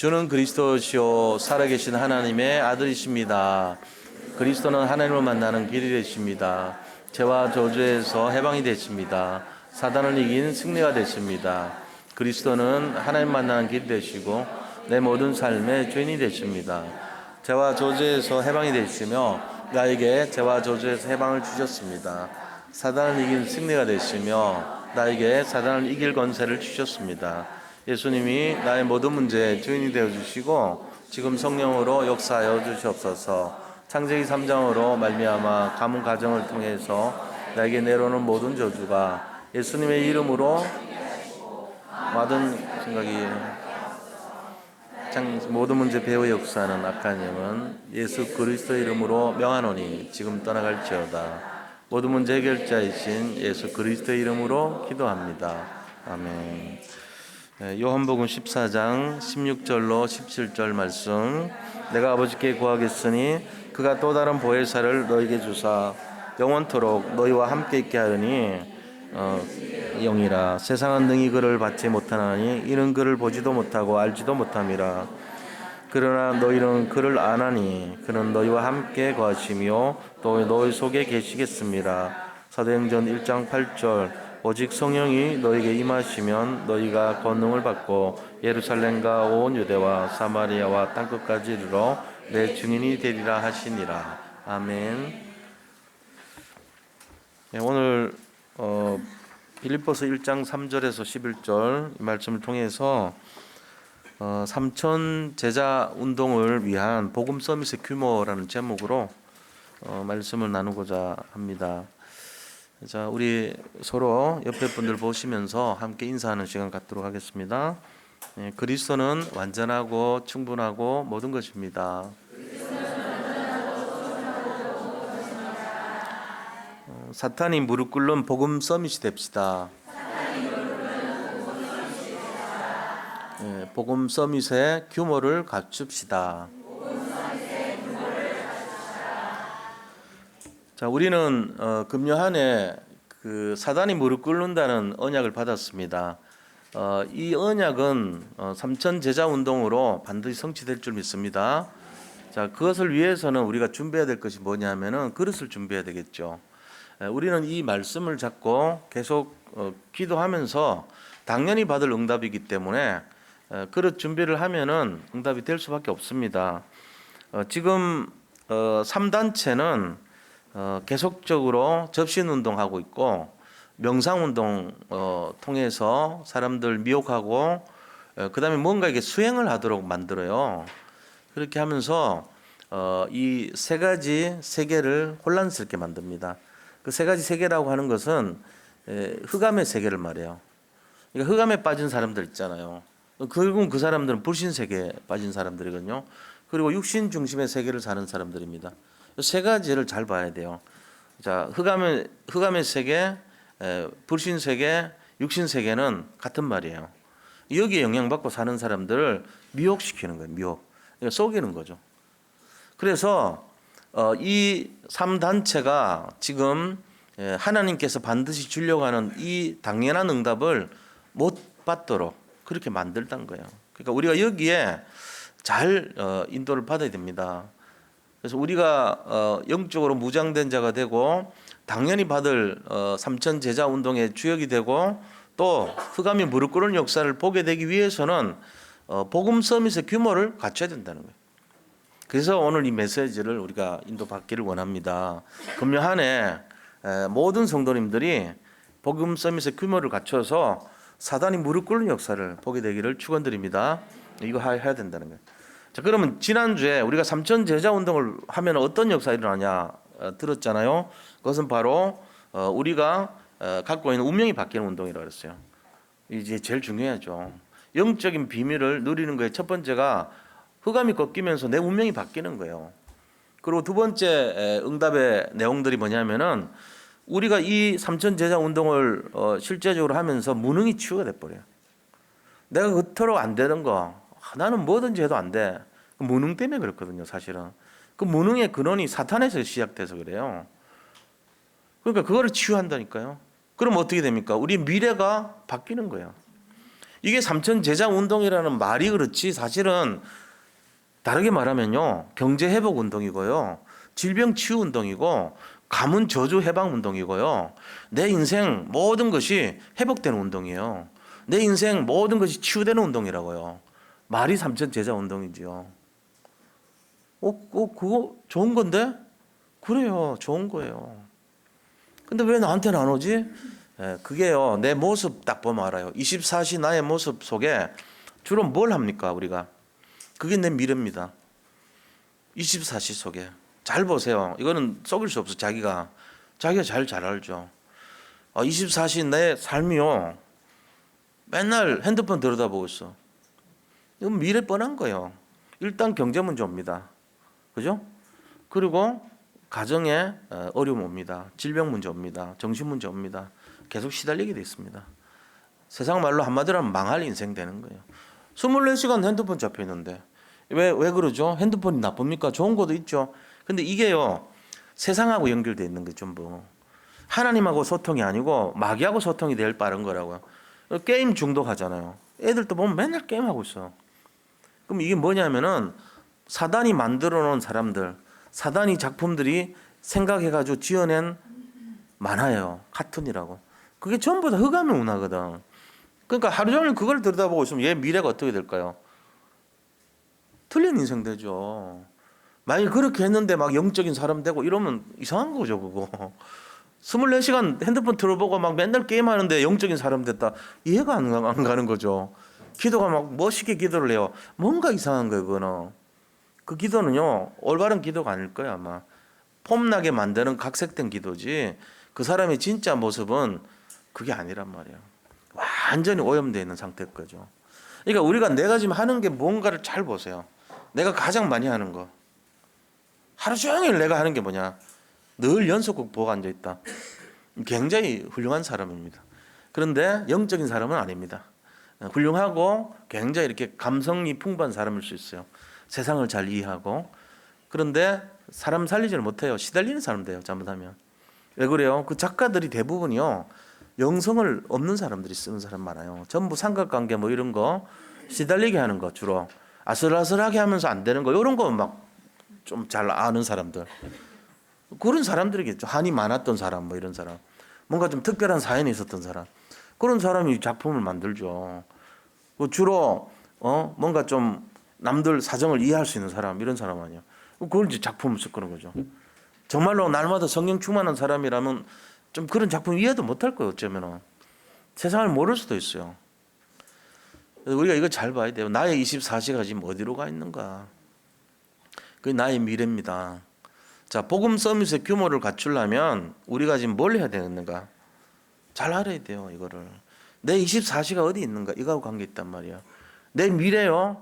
주는 그리스도시요 살아계신 하나님의 아들이십니다. 그리스도는 하나님을 만나는 길이 되십니다. 죄와 저주에서 해방이 되십니다. 사단을 이긴 승리가 되십니다. 그리스도는 하나님 만나는 길이 되시고 내 모든 삶의 주인이 되십니다. 죄와 저주에서 해방이 되시며 나에게 죄와 저주에서 해방을 주셨습니다. 사단을 이긴 승리가 되시며 나에게 사단을 이길 권세를 주셨습니다. 예수님이 나의 모든 문제의 주인이 되어주시고 지금 성령으로 역사하여 주시옵소서. 창세기 3장으로 말미암아 가문 가정을 통해서 나에게 내려오는 모든 저주가 예수님의 이름으로 모든 생각이 모든 문제 배후의 역사는 악한 영은 예수 그리스도의 이름으로 명하노니 지금 떠나갈지어다. 모든 문제 해결자이신 예수 그리스도의 이름으로 기도합니다. 아멘. 요한복음 14장 16절로 17절 말씀. 내가 아버지께 구하겠으니 그가 또 다른 보혜사를 너에게 주사 영원토록 너희와 함께 있게 하려니 영이라. 세상은 능히 그를 받지 못하나니 이는 그를 보지도 못하고 알지도 못함이라. 그러나 너희는 그를 아나니 그는 너희와 함께 거하시며 또 너희 속에 계시겠습니다. 사도행전 1장 8절. 오직 성령이 너희에게 임하시면 너희가 권능을 받고 예루살렘과 온 유대와 사마리아와 땅끝까지 이르러 내 증인이 되리라 하시니라. 아멘. 오늘 빌립보서 1장 3절에서 11절 이 말씀을 통해서 삼천 제자 운동을 위한 복음 서밋의 규모라는 제목으로 말씀을 나누고자 합니다. 자, 우리 서로 옆에 분들 보시면서 함께 인사하는 시간 갖도록 하겠습니다. 그리스도는 완전하고 충분하고 모든 것입니다. 사탄이 무릎 꿇는 복음 서밋이 됩시다. 복음 서밋의 규모를 갖춥시다. 자, 우리는 금요 한 해 그 사단이 무릎 꿇는다는 언약을 받았습니다. 이 언약은 삼천 제자 운동으로 반드시 성취될 줄 믿습니다. 자, 그것을 위해서는 우리가 준비해야 될 것이 뭐냐면은 그릇을 준비해야 되겠죠. 우리는 이 말씀을 잡고 계속 기도하면서 당연히 받을 응답이기 때문에 그릇 준비를 하면은 응답이 될 수밖에 없습니다. 지금 3단체는 계속적으로 접신운동하고 있고 명상운동 통해서 사람들 미혹하고 그 다음에 뭔가 이게 수행을 하도록 만들어요. 그렇게 하면서 이 세 가지 세계를 혼란스럽게 만듭니다. 그 세 가지 세계라고 하는 것은 흑암의 세계를 말해요. 그러니까 흑암에 빠진 사람들 있잖아요. 결국은 그 사람들은 불신 세계에 빠진 사람들이거든요. 그리고 육신 중심의 세계를 사는 사람들입니다. 세 가지를 잘 봐야 돼요. 자, 흑암의 세계, 불신 세계, 육신 세계는 같은 말이에요. 여기에 영향받고 사는 사람들을 미혹시키는 거예요. 미혹. 그러니까 속이는 거죠. 그래서 이 3단체가 지금 하나님께서 반드시 주려고 하는 이 당연한 응답을 못 받도록 그렇게 만들던 거예요. 그러니까 우리가 여기에 잘 인도를 받아야 됩니다. 그래서 우리가 영적으로 무장된 자가 되고 당연히 받을 삼천 제자 운동의 주역이 되고 또 흑암이 무릎 꿇는 역사를 보게 되기 위해서는 복음 서밋의 규모를 갖춰야 된다는 거예요. 그래서 오늘 이 메시지를 우리가 인도받기를 원합니다. 금요 한 해 모든 성도님들이 복음 서밋의 규모를 갖춰서 사단이 무릎 꿇는 역사를 보게 되기를 축원드립니다. 이거 해야 된다는 거예요. 자, 그러면 지난주에 우리가 삼천 제자 운동을 하면 어떤 역사가 일어나냐 들었잖아요. 그것은 바로 우리가 갖고 있는 운명이 바뀌는 운동이라고 했어요. 이제 제일 중요하죠. 영적인 비밀을 누리는 거에 첫 번째가 흑암이 꺾이면서 내 운명이 바뀌는 거예요. 그리고 두 번째 응답의 내용들이 뭐냐면은 우리가 이 삼천 제자 운동을 실제적으로 하면서 무능이 치유가 돼버려요. 내가 그토록 안 되는 거 나는 뭐든지 해도 안 돼. 무능 때문에 그렇거든요, 사실은. 그 무능의 근원이 사탄에서 시작돼서 그래요. 그러니까 그거를 치유한다니까요. 그럼 어떻게 됩니까? 우리 미래가 바뀌는 거예요. 이게 삼천 제자 운동이라는 말이 그렇지 사실은 다르게 말하면요. 경제 회복 운동이고요. 질병 치유 운동이고 가문 저주 해방 운동이고요. 내 인생 모든 것이 회복되는 운동이에요. 내 인생 모든 것이 치유되는 운동이라고요. 말이 삼천 제자 운동이지요. 그거 좋은 건데? 그래요. 좋은 거예요. 근데 왜 나한테는 안 오지? 그게요. 내 모습 딱 보면 알아요. 24시 나의 모습 속에 주로 뭘 합니까, 우리가? 그게 내 미래입니다. 24시 속에. 잘 보세요. 이거는 속일 수 없어. 자기가 잘 알죠. 24시 내 삶이요. 맨날 핸드폰 들여다보고 있어. 이건 미래 뻔한 거예요. 일단 경제 문제 옵니다. 그죠? 그리고 가정에 어려움 옵니다. 질병 문제 옵니다. 정신 문제 옵니다. 계속 시달리게 돼 있습니다. 세상 말로 한마디로 하면 망할 인생 되는 거예요. 24시간 핸드폰 잡혀 있는데 왜 그러죠? 핸드폰이 나쁩니까? 좋은 것도 있죠. 근데 이게요. 세상하고 연결되어 있는 게 전부. 하나님하고 소통이 아니고 마귀하고 소통이 될 빠른 거라고요. 게임 중독하잖아요. 애들도 보면 맨날 게임하고 있어. 그럼 이게 뭐냐면은 사단이 만들어 놓은 사람들, 사단이 작품들이 생각해가지고 지어낸 만화예요. 카툰이라고. 그게 전부 다 흑암의 문화거든. 그러니까 하루 종일 그걸 들여다보고 있으면 얘 미래가 어떻게 될까요? 틀린 인생 되죠. 만약 그렇게 했는데 막 영적인 사람 되고 이러면 이상한 거죠, 그거. 24시간 핸드폰 틀어보고 막 맨날 게임하는데 영적인 사람 됐다. 이해가 안 가는 거죠. 기도가 막 멋있게 기도를 해요. 뭔가 이상한 거예요, 그거는. 그 기도는요, 올바른 기도가 아닐 거예요, 아마. 폼나게 만드는 각색된 기도지, 그 사람의 진짜 모습은 그게 아니란 말이에요. 완전히 오염되어 있는 상태일 거죠. 그러니까 우리가 내가 지금 하는 게 뭔가를 잘 보세요. 내가 가장 많이 하는 거. 하루 종일 내가 하는 게 뭐냐? 늘 연속극 보고 앉아 있다. 굉장히 훌륭한 사람입니다. 그런데 영적인 사람은 아닙니다. 훌륭하고 굉장히 이렇게 감성이 풍부한 사람일 수 있어요. 세상을 잘 이해하고. 그런데 사람 살리지를 못해요. 시달리는 사람 돼요, 잘못하면. 왜 그래요? 그 작가들이 대부분이요, 영성을 없는 사람들이 쓰는 사람 많아요. 전부 삼각관계 뭐 이런 거 시달리게 하는 거, 주로 아슬아슬하게 하면서 안 되는 거, 이런 거 막 좀 잘 아는 사람들, 그런 사람들이겠죠. 한이 많았던 사람, 뭐 이런 사람, 뭔가 좀 특별한 사연이 있었던 사람, 그런 사람이 작품을 만들죠. 주로 뭔가 좀 남들 사정을 이해할 수 있는 사람, 이런 사람 아니야. 그걸 이제 작품을 쓸 거는 거죠. 정말로 날마다 성령 충만한 사람이라면 좀 그런 작품 이해도 못할 거예요. 어쩌면은 세상을 모를 수도 있어요. 우리가 이거 잘 봐야 돼요. 나의 24시가 지금 어디로 가 있는가? 그게 나의 미래입니다. 자, 복음 서밋의 규모를 갖추려면 우리가 지금 뭘 해야 되는가? 잘 알아야 돼요, 이거를. 내 24시가 어디 있는가? 이거하고 관계 있단 말이야. 내 미래요.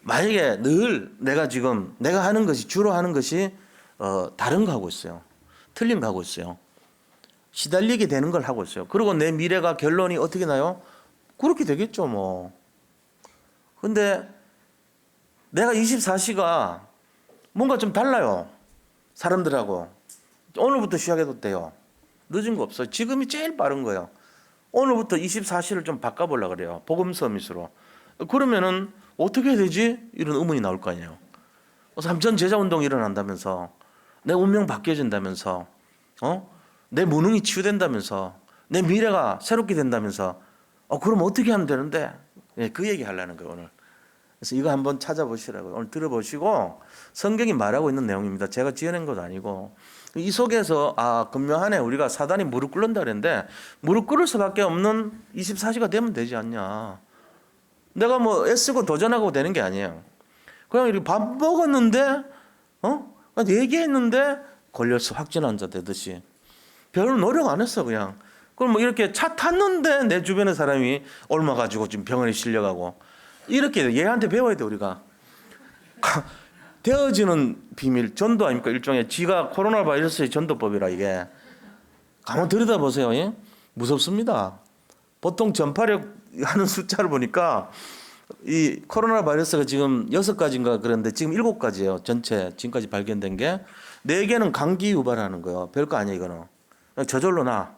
만약에 늘 내가 하는 것이, 주로 하는 것이 다른 거 하고 있어요. 틀린 거 하고 있어요. 시달리게 되는 걸 하고 있어요. 그리고 내 미래가 결론이 어떻게 나요? 그렇게 되겠죠, 뭐. 근데 내가 24시가 뭔가 좀 달라요. 사람들하고. 오늘부터 시작해도 돼요. 늦은 거 없어요. 지금이 제일 빠른 거예요. 오늘부터 24시를 좀 바꿔보려고 그래요. 복음 서밋으로. 그러면은 어떻게 해야 되지? 이런 의문이 나올 거 아니에요. 삼천 제자 운동이 일어난다면서, 내 운명 바뀌어진다면서, 내 무능이 치유된다면서, 내 미래가 새롭게 된다면서, 그럼 어떻게 하면 되는데? 그 얘기 하려는 거예요, 오늘. 그래서 이거 한번 찾아보시라고요. 오늘 들어보시고, 성경이 말하고 있는 내용입니다. 제가 지어낸 것도 아니고. 이 속에서 금요 한 해 우리가 사단이 무릎 꿇는다 그랬는데, 무릎 꿇을 수밖에 없는 24시가 되면 되지 않냐. 내가 뭐 애쓰고 도전하고 되는 게 아니에요. 그냥 이렇게 밥 먹었는데, 얘기했는데 걸렸어. 확진 환자 되듯이. 별 노력 안 했어, 그냥. 그럼 뭐 이렇게 차 탔는데 내 주변의 사람이 옮아가지고 지금 병원에 실려가고. 이렇게 얘한테 배워야 돼, 우리가. 되어지는 비밀, 전도 아닙니까? 일종의 지가 코로나 바이러스의 전도법이라, 이게. 가만 들여다보세요. 예? 무섭습니다. 보통 전파력 하는 숫자를 보니까 이 코로나 바이러스가 지금 6가지인가 그런데 지금 7가지예요. 전체 지금까지 발견된 게. 4개는 감기 유발하는 거예요. 별거 아니에요, 이거는. 그냥 저절로 나.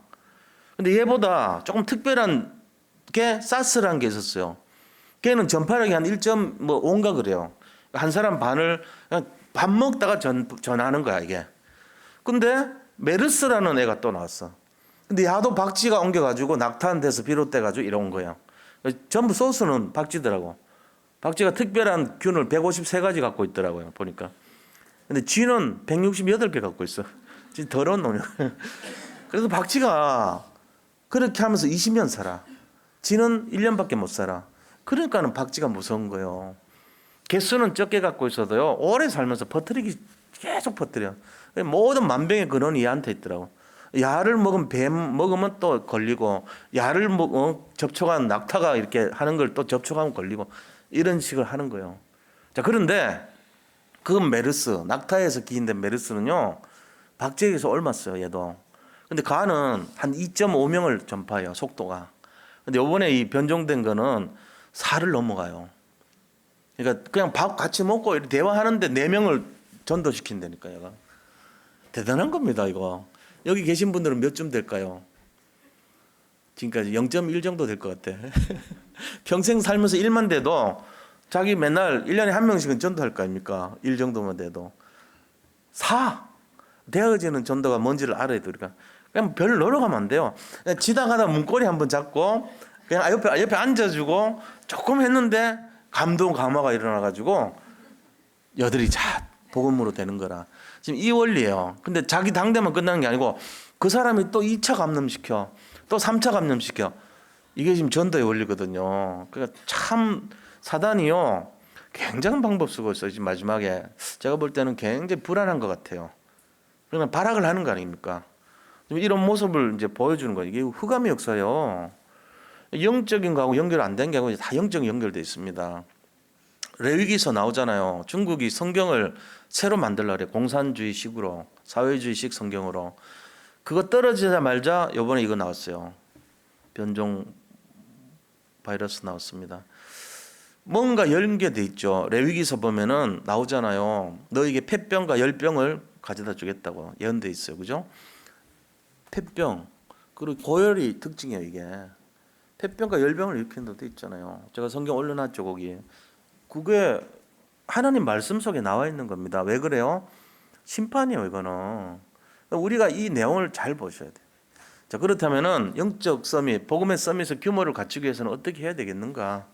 근데 얘보다 조금 특별한 걔 사스라는 게 있었어요. 걔는 전파력이 한 1.5인가 그래요. 한 사람 반을 그냥 밥 먹다가 전하는 거야 이게. 근데 메르스라는 애가 또 나왔어. 근데 야도 박쥐가 옮겨가지고 낙타한테서 비롯돼가지고 이런 거예요. 전부 소스는 박쥐더라고. 박쥐가 특별한 균을 153가지 갖고 있더라고요 보니까. 근데 쥐는 168개 갖고 있어. 진짜 더러운 놈이야. 그래서 박쥐가 그렇게 하면서 20년 살아. 쥐는 1년밖에 못 살아. 그러니까는 박쥐가 무서운 거예요. 개수는 적게 갖고 있어도요 오래 살면서 퍼뜨리기 계속 퍼뜨려. 모든 만병의 근원이 얘한테 있더라고. 야를 먹으면 뱀 먹으면 또 걸리고, 야를 접촉한 낙타가 이렇게 하는 걸 또 접촉하면 걸리고, 이런 식으로 하는 거예요. 자, 그런데 그 메르스, 낙타에서 기인된 메르스는요 박쥐에게서 옮았어요 얘도. 근데 가는 한 2.5명을 전파해요 속도가. 근데 요번에 이 변종된 거는 4를 넘어가요. 그러니까 그냥 밥 같이 먹고 이렇게 대화하는데 4명을 전도시킨다니까 얘가. 대단한 겁니다 이거. 여기 계신 분들은 몇 점 될까요? 지금까지 0.1 정도 될 것 같아. 평생 살면서 1만 돼도 자기 맨날 1년에 한 명씩은 전도할 거 아닙니까? 1 정도만 돼도. 4. 되어지는 전도가 뭔지를 알아야 돼 우리가. 그냥 별 노력하면 안 돼요. 그냥 지나가다 문고리 한번 잡고 그냥 옆에 앉아주고 조금 했는데 감동 감화가 일어나가지고 여들이 자 복음으로 되는 거라. 지금 이 원리예요. 근데 자기 당대만 끝나는 게 아니고 그 사람이 또 2차 감염시켜, 또 3차 감염시켜. 이게 지금 전도의 원리거든요. 그러니까 참 사단이요 굉장한 방법 쓰고 있어요. 지금 마지막에 제가 볼 때는 굉장히 불안한 것 같아요. 그러면 발악을 하는 거 아닙니까? 이런 모습을 이제 보여주는 거예요. 이게 흑암의 역사예요. 영적인 거하고 연결 안 된 게 아니고 다 영적인 연결돼 있습니다. 레위기서 나오잖아요. 중국이 성경을 새로 만들라 그래. 공산주의식으로, 사회주의식 성경으로. 그거 떨어지자마자 이번에 이거 나왔어요. 변종 바이러스 나왔습니다. 뭔가 연계돼 있죠. 레위기서 보면은 나오잖아요. 너에게 폐병과 열병을 가져다 주겠다고 예언돼 있어요. 그죠? 폐병 그리고 고열이 특징이에요. 이게 폐병과 열병을 일으킨다고 돼 있잖아요. 제가 성경 올려놨죠 거기. 그게 하나님 말씀 속에 나와 있는 겁니다. 왜 그래요? 심판이에요 이거는. 우리가 이 내용을 잘 보셔야 돼요. 자, 그렇다면은 영적 서밋, 복음의 서밋의 규모를 갖추기 위해서는 어떻게 해야 되겠는가?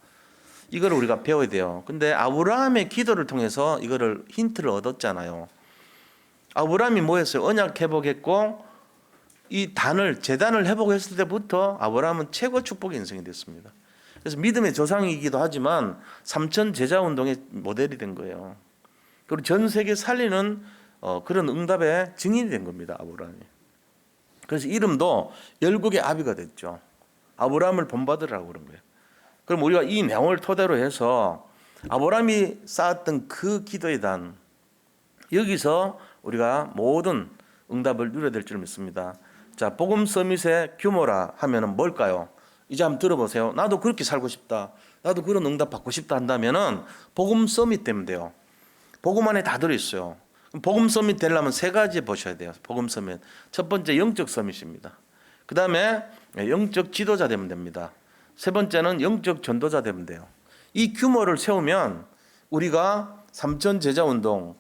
이거를 우리가 배워야 돼요. 근데 아브라함의 기도를 통해서 이거를 힌트를 얻었잖아요. 아브라함이 뭐 했어요? 언약 회복했고 이 재단을 회복했을 때부터 아브라함은 최고 축복의 인생이 됐습니다. 그래서 믿음의 조상이기도 하지만 삼천 제자 운동의 모델이 된 거예요. 그리고 전 세계 살리는 그런 응답의 증인이 된 겁니다. 아브라함이. 그래서 이름도 열국의 아비가 됐죠. 아브라함을 본받으라고 그런 거예요. 그럼 우리가 이 내용을 토대로 해서 아브라함이 쌓았던 그 기도의 단, 여기서 우리가 모든 응답을 누려야 될 줄 믿습니다. 자, 복음 서밋의 규모라 하면은 뭘까요? 이제 한번 들어보세요. 나도 그렇게 살고 싶다. 나도 그런 응답 받고 싶다 한다면은 복음 서밋 되면 돼요. 복음 안에 다 들어있어요. 복음 서밋 되려면 3가지 보셔야 돼요. 복음 서밋. 첫 번째 영적 서밋입니다. 그 다음에 영적 지도자 되면 됩니다. 3번째는 영적 전도자 되면 돼요. 이 규모를 세우면 우리가 삼천 제자 운동,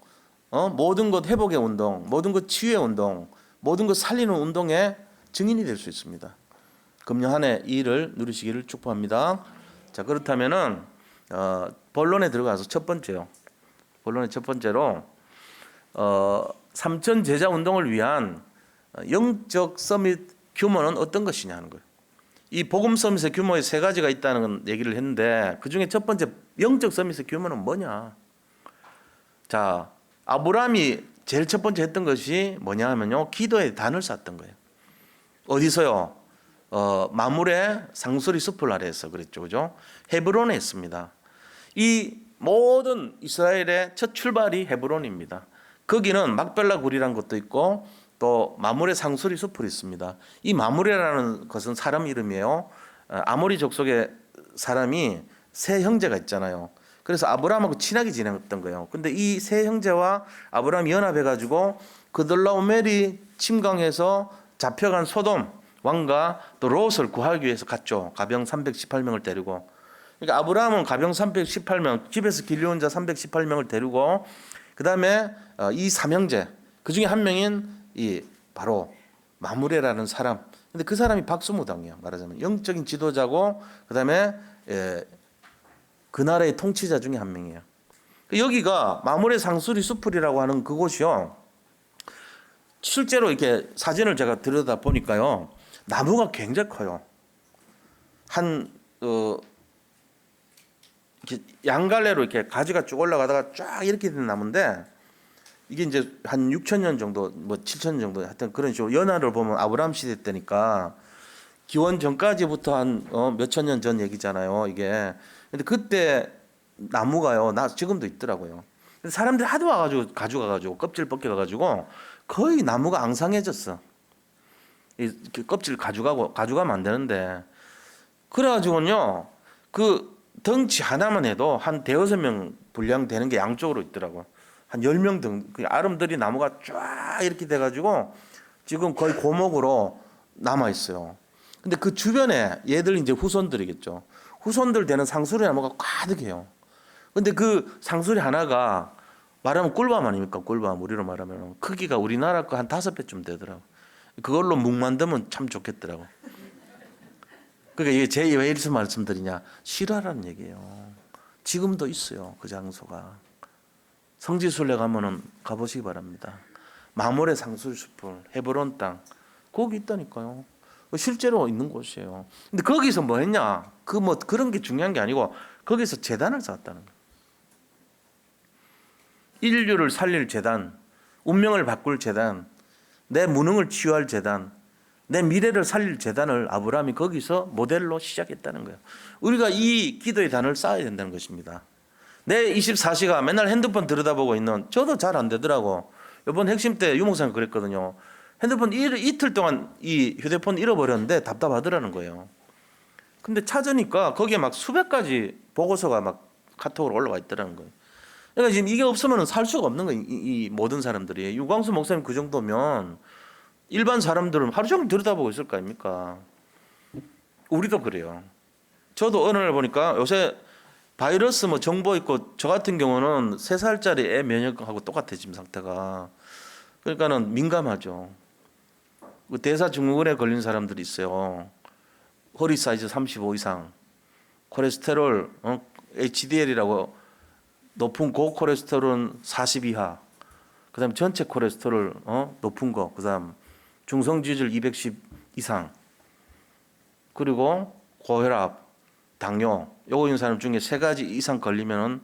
모든 것 회복의 운동, 모든 것 치유의 운동, 모든 것 살리는 운동의 증인이 될 수 있습니다. 금년 한 해 이 일을 누리시기를 축복합니다. 자, 그렇다면은 본론에 들어가서 첫 번째요. 본론의 첫 번째로 삼천 제자 운동을 위한 영적 서밋 규모는 어떤 것이냐 하는 거예요. 이 복음 서밋의 규모에 3가지가 있다는 얘기를 했는데 그 중에 첫 번째 영적 서밋의 규모는 뭐냐? 자, 아브라함이 제일 첫 번째 했던 것이 뭐냐 하면요, 기도의 단을 쌓았던 거예요. 어디서요? 마물의 상수리 숲을 아래에서 그랬죠, 그죠? 헤브론에 있습니다. 이 모든 이스라엘의 첫 출발이 헤브론입니다. 거기는 막벨라 굴이라는 것도 있고 또 마물의 상수리 숲이 있습니다. 이 마물이라는 것은 사람 이름이에요. 아모리 족속의 사람이 3 형제가 있잖아요. 그래서 아브라함하고 친하게 지냈던 거예요. 근데 이 3 형제와 아브라함이 연합해가지고 그들라오멜이 침강해서 잡혀간 소돔, 왕과 또 롯을 구하기 위해서 갔죠. 가병 318명을 데리고. 그러니까 아브라함은 가병 318명, 집에서 길려온 자 318명을 데리고 그다음에 이 삼형제 그 중에 한 명인 이 바로 마므레라는 사람. 근데 그 사람이 박수무당이에요. 말하자면 영적인 지도자고 그다음에 그 나라의 통치자 중에 한 명이에요. 여기가 마므레 상수리 수풀이라고 하는 그곳이요. 실제로 이렇게 사진을 제가 들여다 보니까요. 나무가 굉장히 커요. 이렇게 양갈래로 이렇게 가지가 쭉 올라가다가 쫙 이렇게 된 나무인데 이게 이제 한 6천 년 정도, 뭐 7천 년 정도 하여튼 그런 식으로 연화를 보면 아브라함 시대 때니까 기원 전까지부터 한 몇천 년 전 얘기잖아요. 이게. 근데 그때 나무가요. 나 지금도 있더라고요. 근데 사람들이 하도 와가지고 가져가가지고 껍질 벗겨가가지고 거의 나무가 앙상해졌어. 이 껍질 가져가면 안 되는데 그래가지고는요 그 덩치 하나만 해도 한 대여섯 명 분량 되는 게 양쪽으로 있더라고. 한 10명 그 아름드리 나무가 쫙 이렇게 돼가지고 지금 거의 고목으로 남아 있어요. 근데 그 주변에 얘들 이제 후손들이겠죠. 후손들 되는 상수리 나무가 가득해요. 근데 그 상수리 하나가 말하면 꿀밤 아닙니까? 꿀밤 우리로 말하면 크기가 우리나라 거 한 5배쯤 되더라고. 그걸로 묵 만들면 참 좋겠더라고. 그러니까 이게 제 왜 이래서 말씀드리냐 실화라는 얘기예요. 지금도 있어요 그 장소가. 성지순례 가면은 가보시기 바랍니다. 마므레 상수리숲을 헤브론 땅 거기 있다니까요. 실제로 있는 곳이에요. 근데 거기서 뭐 했냐? 그 뭐 그런 게 중요한 게 아니고 거기서 재단을 쌓았다는 거예요. 인류를 살릴 재단, 운명을 바꿀 재단, 내 무능을 치유할 재단, 내 미래를 살릴 재단을 아브라함이 거기서 모델로 시작했다는 거예요. 우리가 이 기도의 단을 쌓아야 된다는 것입니다. 내 24시간 맨날 핸드폰 들여다보고 있는 저도 잘 안 되더라고. 이번 핵심 때 유목사님 그랬거든요. 핸드폰 이틀 동안 이 휴대폰 잃어버렸는데 답답하더라는 거예요. 근데 찾으니까 거기에 막 수백 가지 보고서가 막 카톡으로 올라와 있더라는 거예요. 그러니까 지금 이게 없으면 살 수가 없는 거예요. 이 모든 사람들이. 유광수 목사님 그 정도면 일반 사람들은 하루 종일 들여다보고 있을 거 아닙니까? 우리도 그래요. 저도 어느 날 보니까 요새 바이러스 뭐 정보 있고 저 같은 경우는 3살짜리 애 면역하고 똑같아 지금 상태가. 그러니까는 민감하죠. 그 대사증후군에 걸린 사람들이 있어요. 허리 사이즈 35 이상, 콜레스테롤 HDL이라고 높은 고콜레스테롤은 40 이하. 그다음 전체 콜레스테롤 높은 거. 그다음 중성지질 210 이상. 그리고 고혈압, 당뇨. 요거 있는 사람 중에 3가지 이상 걸리면은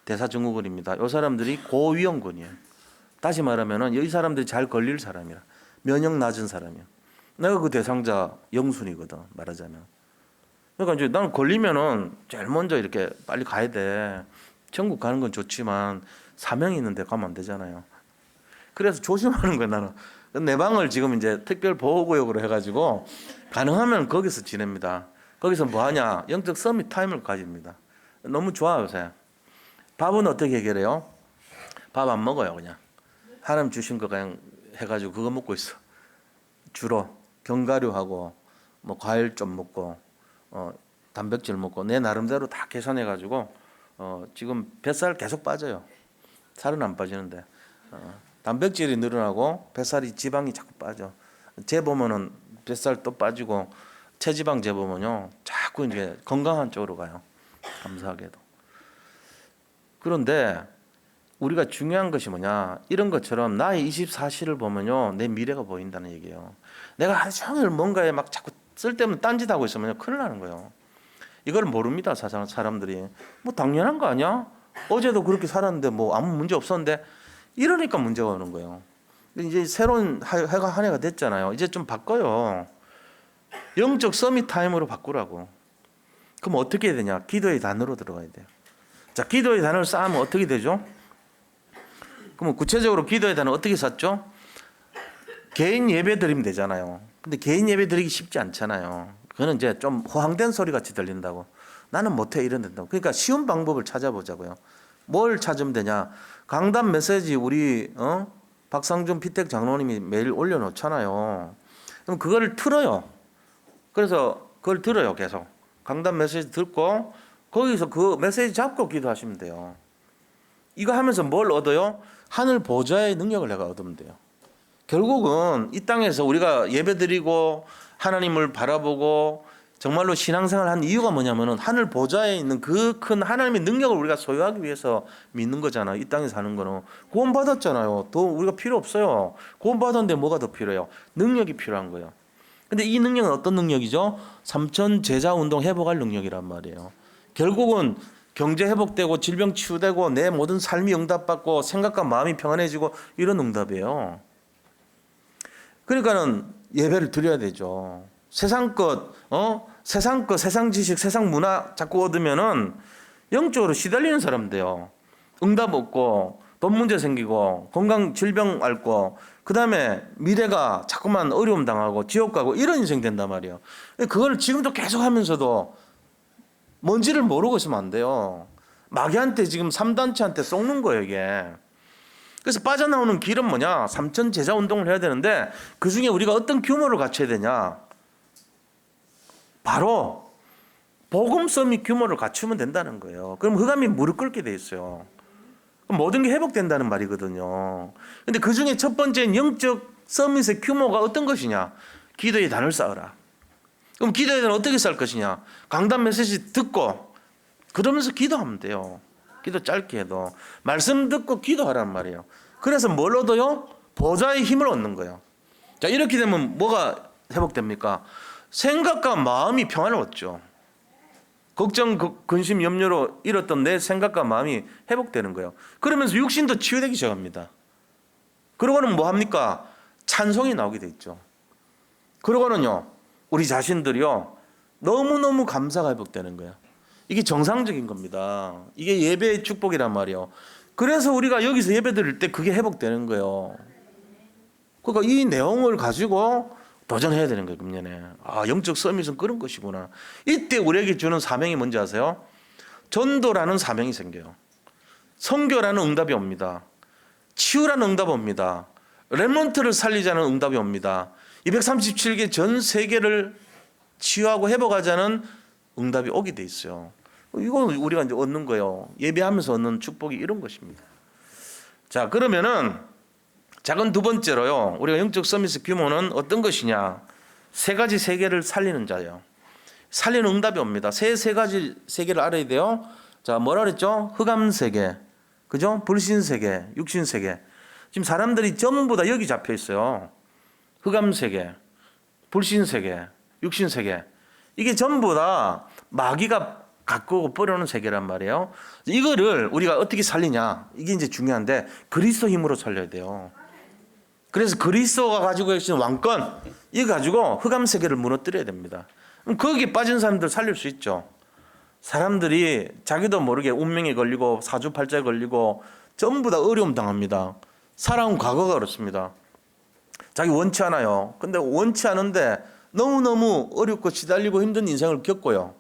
대사증후군입니다. 이 사람들이 고위험군이에요. 다시 말하면은 이 사람들이 잘 걸릴 사람이라. 면역 낮은 사람이야. 내가 그 대상자 영순이거든 말하자면. 그러니까 이제 나는 걸리면은 제일 먼저 이렇게 빨리 가야 돼. 천국 가는 건 좋지만 사명이 있는데 가면 안 되잖아요. 그래서 조심하는 거야 나는. 내 방을 지금 이제 특별 보호구역으로 해가지고 가능하면 거기서 지냅니다. 거기서 뭐 하냐? 영적 서밋 타임을 가집니다. 너무 좋아요 요새. 밥은 어떻게 해결해요? 밥 안 먹어요 그냥. 하나님 주신 거 그냥 해가지고 그거 먹고 있어. 주로 견과류하고 뭐 과일 좀 먹고 단백질 먹고 내 나름대로 다 계산해가지고 지금 뱃살 계속 빠져요. 살은 안 빠지는데 단백질이 늘어나고 뱃살이 지방이 자꾸 빠져. 재보면은 뱃살 또 빠지고 체지방 재보면요 자꾸 이제 건강한 쪽으로 가요. 감사하게도. 그런데 우리가 중요한 것이 뭐냐? 이런 것처럼 나의 24시를 보면요 내 미래가 보인다는 얘기예요. 내가 하루 종일 뭔가에 막 자꾸 쓸데없는 딴짓하고 있으면 큰일 나는 거예요. 이걸 모릅니다 사람들이. 뭐 당연한 거 아니야? 어제도 그렇게 살았는데 뭐 아무 문제 없었는데 이러니까 문제가 오는 거예요. 이제 새로운 해가 한 해가 됐잖아요. 이제 좀 바꿔요. 영적 서밋 타임으로 바꾸라고. 그럼 어떻게 해야 되냐? 기도의 단으로 들어가야 돼요. 자, 기도의 단을 쌓으면 어떻게 되죠? 그럼 구체적으로 기도의 단을 어떻게 쌓죠? 개인 예배 드리면 되잖아요. 근데 개인 예배 드리기 쉽지 않잖아요. 그거는 이제 좀 허황된 소리 같이 들린다고. 나는 못해 이런 된다고. 그러니까 쉬운 방법을 찾아보자고요. 뭘 찾으면 되냐? 강단 메시지 우리 박상준 피택 장로님이 매일 올려놓잖아요. 그럼 그거를 틀어요. 그래서 그걸 들어요. 계속 강단 메시지 듣고 거기서 그 메시지 잡고 기도하시면 돼요. 이거 하면서 뭘 얻어요? 하늘 보좌의 능력을 내가 얻으면 돼요. 결국은 이 땅에서 우리가 예배드리고 하나님을 바라보고 정말로 신앙생활을 한 이유가 뭐냐면은 하늘 보좌에 있는 그 큰 하나님의 능력을 우리가 소유하기 위해서 믿는 거잖아요. 이 땅에 사는 거는 구원 받았잖아요. 더 우리가 필요 없어요. 구원 받았는데 뭐가 더 필요해요? 능력이 필요한 거예요. 근데 이 능력은 어떤 능력이죠? 삼천 제자 운동 회복할 능력이란 말이에요. 결국은 경제 회복되고 질병 치유되고 내 모든 삶이 응답받고 생각과 마음이 평안해지고 이런 응답이에요. 그러니까는 예배를 드려야 되죠. 세상 것, 세상 지식, 세상 문화 자꾸 얻으면은 영적으로 시달리는 사람 돼요. 응답 없고 돈 문제 생기고 건강 질병 앓고 그다음에 미래가 자꾸만 어려움 당하고 지옥 가고 이런 인생 된단 말이에요. 그걸 지금도 계속 하면서도 뭔지를 모르고 있으면 안 돼요. 마귀한테 지금 3단체한테 속는 거예요, 이게. 그래서 빠져나오는 길은 뭐냐? 삼천 제자 운동을 해야 되는데 그 중에 우리가 어떤 규모를 갖춰야 되냐? 바로 복음 서밋 규모를 갖추면 된다는 거예요. 그럼 흑암이 무릎 꿇게 돼 있어요. 그럼 모든 게 회복된다는 말이거든요. 근데 그 중에 첫 번째는 영적 서밋의 규모가 어떤 것이냐? 기도의 단을 쌓으라. 그럼 기도의 단을 어떻게 쌓을 것이냐? 강단 메시지 듣고 그러면서 기도하면 돼요. 기도 짧게 해도 말씀 듣고 기도하란 말이에요. 그래서 뭘 얻어요? 보좌의 힘을 얻는 거예요. 자, 이렇게 되면 뭐가 회복됩니까? 생각과 마음이 평안을 얻죠. 걱정, 근심, 염려로 잃었던 내 생각과 마음이 회복되는 거예요. 그러면서 육신도 치유되기 시작합니다. 그러고는 뭐 합니까? 찬송이 나오게 돼 있죠. 그러고는요, 우리 자신들이요, 너무너무 감사가 회복되는 거예요. 이게 정상적인 겁니다. 이게 예배의 축복이란 말이에요. 그래서 우리가 여기서 예배 드릴 때 그게 회복되는 거예요. 그러니까 이 내용을 가지고 도전해야 되는 거예요, 금년에. 아, 영적 서밋은 그런 것이구나. 이때 우리에게 주는 사명이 뭔지 아세요? 전도라는 사명이 생겨요. 선교라는 응답이 옵니다. 치유라는 응답이 옵니다. 렘넌트를 살리자는 응답이 옵니다. 237개 전 세계를 치유하고 회복하자는 응답이 오게 돼 있어요. 이건 우리가 이제 얻는 거예요. 예배하면서 얻는 축복이 이런 것입니다. 자, 그러면은 작은 두 번째로요. 우리가 영적 서밋의 규모는 어떤 것이냐? 세 가지 세계를 살리는 자예요. 살리는 응답이 옵니다. 세 가지 세계를 알아야 돼요. 자, 뭐라 그랬죠? 흑암 세계, 그죠? 불신 세계, 육신 세계. 지금 사람들이 전부 다 여기 잡혀 있어요. 흑암 세계, 불신 세계, 육신 세계. 이게 전부 다 마귀가 갖고 버려놓은 세계란 말이에요. 이거를 우리가 어떻게 살리냐? 이게 이제 중요한데 그리스도 힘으로 살려야 돼요. 그래서 그리스도가 가지고 계신 왕권 이거 가지고 흑암 세계를 무너뜨려야 됩니다. 그럼 거기에 빠진 사람들 살릴 수 있죠. 사람들이 자기도 모르게 운명에 걸리고 사주팔자에 걸리고 전부 다 어려움 당합니다. 살아온 과거가 그렇습니다. 자기 원치 않아요. 근데 원치 않은데 너무너무 어렵고 시달리고 힘든 인생을 겪고요.